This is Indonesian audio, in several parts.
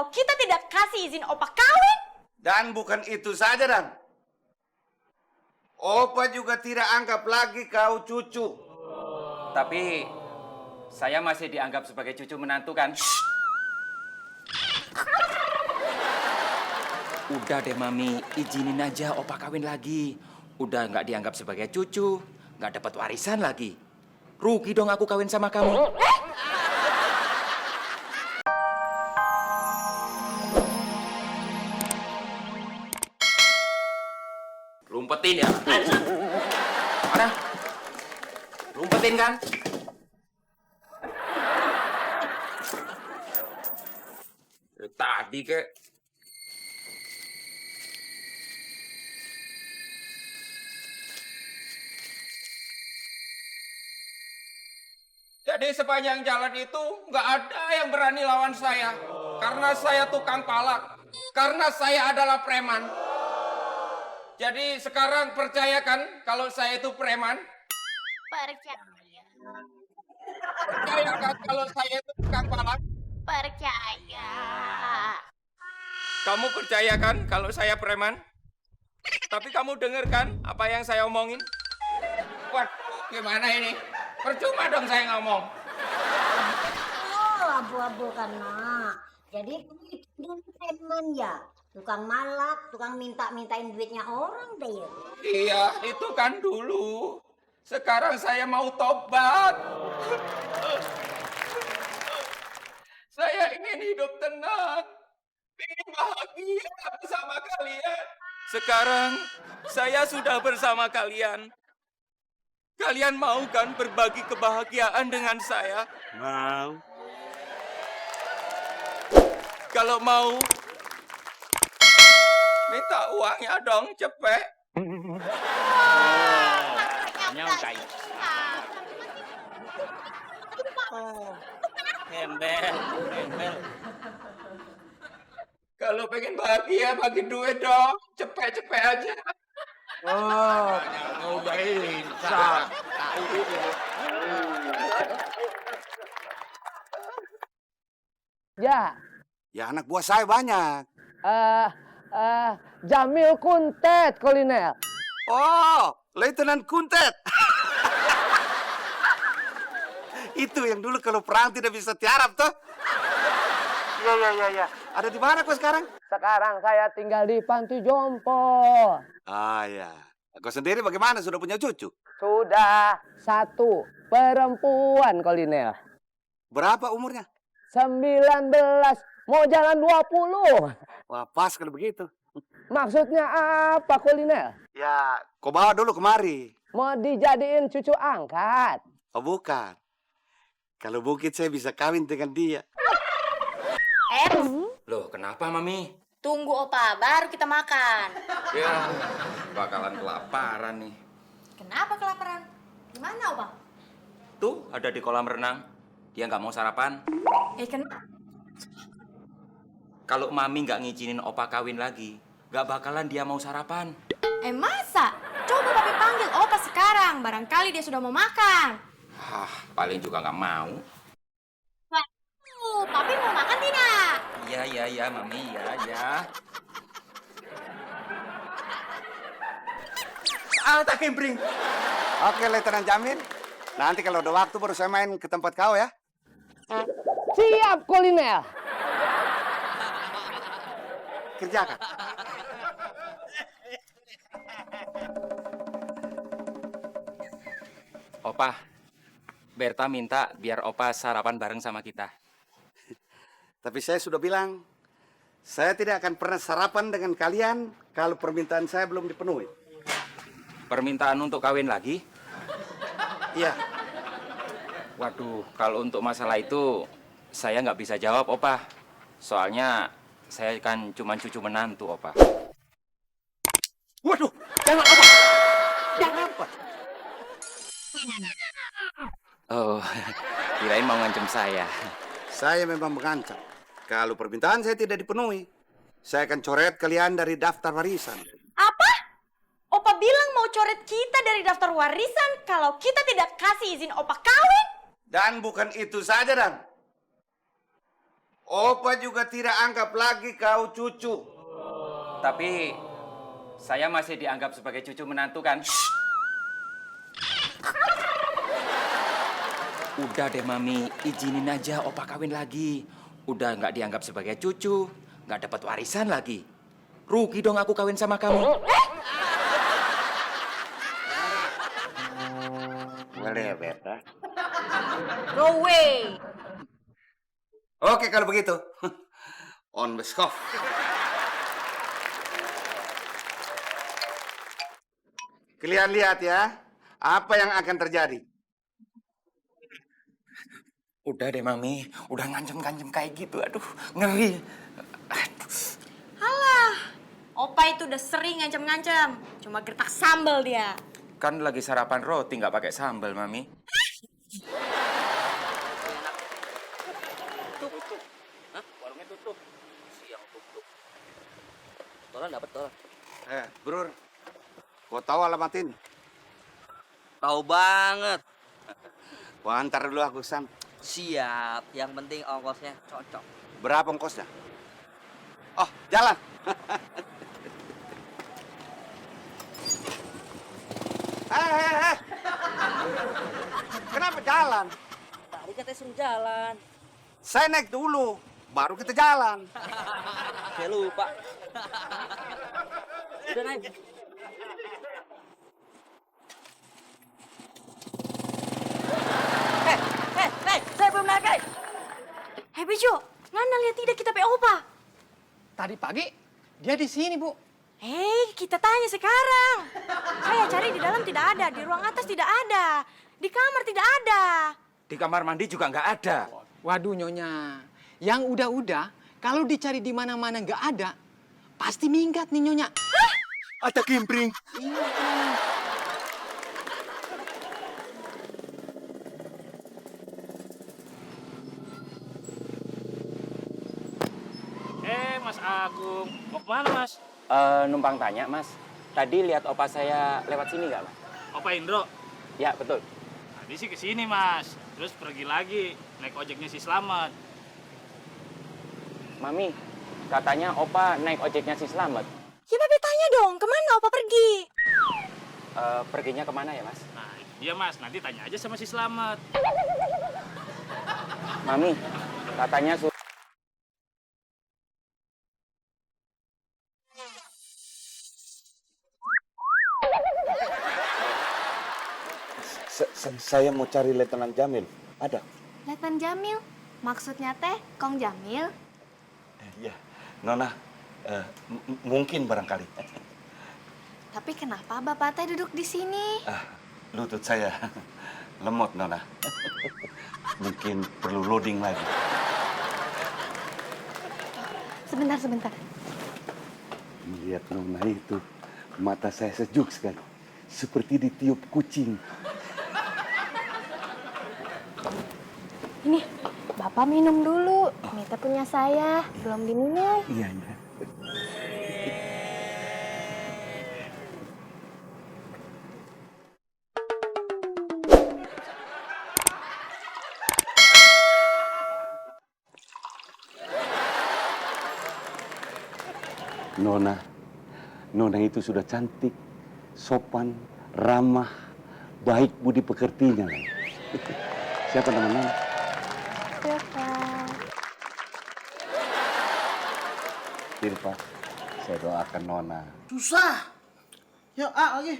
kalau kita tidak kasih izin Opa kawin? Dan bukan itu saja, Dan. Opa juga tidak anggap lagi kau cucu. Tapi saya masih dianggap sebagai cucu menantu kan? Udah deh Mami, izinin aja Opa kawin lagi. Udah nggak dianggap sebagai cucu, nggak dapat warisan lagi. Rugi dong aku kawin sama kamu. Rumpetin ya? Mana? Rumpetin kan? Tadi kek. Jadi sepanjang jalan itu nggak ada yang berani lawan saya. Karena saya tukang palak. Karena saya adalah preman. Jadi sekarang percayakan kalau saya itu preman? Percaya. Percayakan kalau saya itu tukang palak? Percaya. Kamu percayakan kalau saya preman? Tapi kamu dengarkan apa yang saya omongin? Waduh, gimana ini? Percuma dong saya ngomong. Oh, abu-abu kan, Nak. Jadi kamu itu dulu preman ya? Tukang malak, tukang minta-mintain duitnya orang deh ya? Iya, itu kan dulu. Sekarang saya mau tobat. Saya ingin hidup tenang. Ingin bahagia bersama kalian. Sekarang saya sudah bersama kalian. Kalian mau kan berbagi kebahagiaan dengan saya? Mau. Kalau mau, minta uangnya dong, cepet. Nyongkai. Embel. Kalau pengen bahagia, bagi duit dong. Cepet-cepet aja. Oh, udah insaf. Ya, Ya anak buah saya banyak. Jamil Kuntet Kolonel. Oh, Letnan Kuntet. Itu yang dulu kalau perang tidak bisa tiarap toh. Iya. Ada di mana kau sekarang? Sekarang saya tinggal di Panti Jompo. Ah ya. Kau sendiri bagaimana? Sudah punya cucu? Sudah 1 perempuan Kolonel. Berapa umurnya? 19, mau jalan 20. Wah, pas kalau begitu. Maksudnya apa Kolonel? Ya, kau bawa dulu kemari. Mau dijadiin cucu angkat. Oh, bukan. Kalau bukit saya bisa kawin dengan dia. Loh, kenapa, Mami? Tunggu Opa, baru kita makan. Ya, bakalan kelaparan nih. Kenapa kelaparan? Gimana Opa? Tuh, ada di kolam renang. Dia nggak mau sarapan. Kenapa? Kalau Mami nggak ngizinin Opa kawin lagi, nggak bakalan dia mau sarapan. Masa? Coba Papi panggil Opa sekarang. Barangkali dia sudah mau makan. Paling juga nggak mau. Papi mau makan tidak? Iya, Mami, ya. Tak kembring. Oke, Letnan Jamil. Nanti kalau ada waktu baru saya main ke tempat kau ya. Siap Kolonel. Kerjakan. Opa, Berta minta biar Opa sarapan bareng sama kita. Tapi saya sudah bilang, saya tidak akan pernah sarapan dengan kalian kalau permintaan saya belum dipenuhi. Permintaan untuk kawin lagi? Iya. Waduh, kalau untuk masalah itu saya nggak bisa jawab, Opa. Soalnya saya kan cuma cucu menantu, Opa. Waduh, jangan apa? Jangan apa? Oh, kirain mau ngancem saya. Saya memang mengancam. Kalau permintaan saya tidak dipenuhi, saya akan coret kalian dari daftar warisan. Apa? Opa bilang mau coret kita dari daftar warisan kalau kita tidak kasih izin Opa kawin? Dan bukan itu saja, Dan. Opa juga tidak anggap lagi kau cucu. Tapi saya masih dianggap sebagai cucu menantu kan? Udah deh Mami, izinin aja Opa kawin lagi. Udah nggak dianggap sebagai cucu, nggak dapat warisan lagi. Rugi dong aku kawin sama kamu. Boleh, Beta. No way. Oke, kalau begitu. On Beskov. Kalian lihat ya, apa yang akan terjadi. Udah deh Mami, udah ngancem-ngancem kayak gitu. Aduh, ngeri. Aduh. Alah, Opa itu udah sering ngancam-ngancam. Cuma gertak sambal dia. Kan lagi sarapan roti nggak pakai sambal, Mami. Warungnya tutup. Siang tutup. Tolan dapat tolan. Bro, kau tahu alamat ini? Tahu banget. Wah, antar dulu aku, Sam. Siap. Yang penting ongkosnya cocok. Berapa ongkosnya? Oh, jalan. Hei. Kenapa jalan? Tadi katanya suruh jalan. Saya naik dulu, baru kita jalan. Saya lupa. Udah naik. Saya belum naik. Hei Bejo, Nana lihat tidak kita pe Opa? Tadi pagi dia di sini, Bu. Hei, kita tanya sekarang. Saya cari di dalam tidak ada, di ruang atas tidak ada, di kamar tidak ada. Di kamar mandi juga nggak ada. Waduh, Nyonya. Yang udah-udah, kalau dicari di mana-mana nggak ada, pasti minggat nih, Nyonya. Ada kimpring. Mas Agung. Mau kemana, Mas? Numpang tanya, Mas. Tadi lihat opa saya lewat sini nggak, Mas? Opa Indro, Ya, betul. tadi sih kesini Mas, terus pergi lagi, naik ojeknya si Slamet. Mami, katanya opa naik ojeknya si Slamet. Ya Babe tanya dong, kemana Opa pergi? Perginya kemana ya, Mas? Nah, itu dia Mas, nanti tanya aja sama si Slamet. Mami, katanya Saya mau cari Letnan Jamil. Ada? Letnan Jamil? Maksudnya teh Kong Jamil? Iya. Nona, mungkin barangkali. Tapi kenapa Bapak teh duduk di sini? Lutut saya lemot, Nona. Mungkin perlu loading lagi. Sebentar. Melihat Nona itu, mata saya sejuk sekali. Seperti ditiup kucing. Ini, Bapak minum dulu. Ini teh punya saya, belum diminum. Iya. Nona itu sudah cantik, sopan, ramah, baik budi pekertinya. Siapa namanya? Silva. Silva, saya doakan Nona. Susah. Ya, lagi.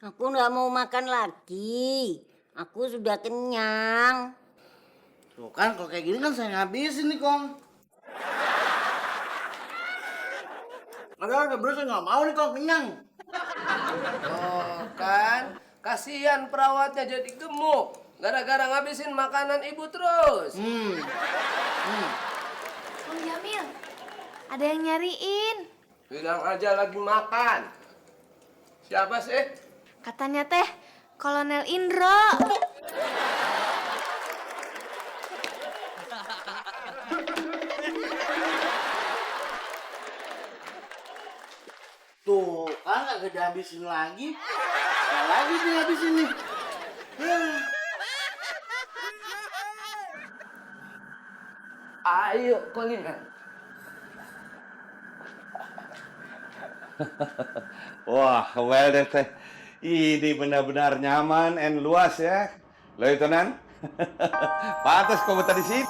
Aku nggak mau makan lagi. Aku sudah kenyang. Tuh kan, kalau kayak gini kan saya ngabisin nih, Kong. Ada bener saya nggak mau nih, Kong, kenyang. Oh kan, kasihan perawatnya jadi gemuk. Gara-gara ngabisin makanan ibu terus. Kong Jamil, ada yang nyariin. Bilang aja lagi makan. Siapa sih? Katanya teh Kolonel Indro. Tuh kan, nggak dihabisin lagi. Nggak lagi dihabisin nih. Ayo kuliner. Wah, well deh teh. Ini benar-benar nyaman and luas ya, Lieutenant. Pantas kau betah di sini.